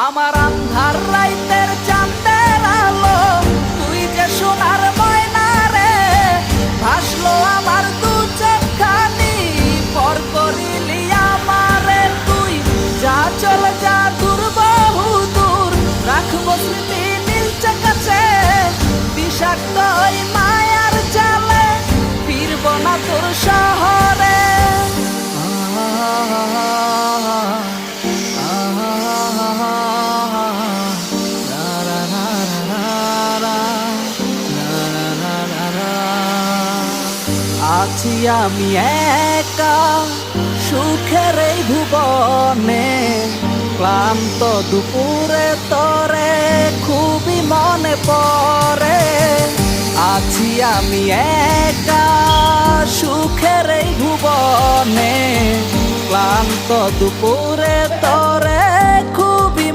আমার আন্ধার রাইতের চাঁদের আলো, তুই যে সোনার ময়না রে, ভাসলো আমার দু চোখখানি, পর করিলি আমারে তুই। যা চলে যা দূর বহু দূর, রাখবো স্মৃতি নীলচে কাছে, বিষাক্ত ওই মায়ার জালে ফিরব না তোর শহরে। আছি আমি একা সুখের এই ভুবনে, ক্লান্ত দুপুরে তরে খুবই মনে পড়ে। আছি আমি একা সুখের এই ভুবনে, ক্লান্ত দুপুরে তরে খুবই।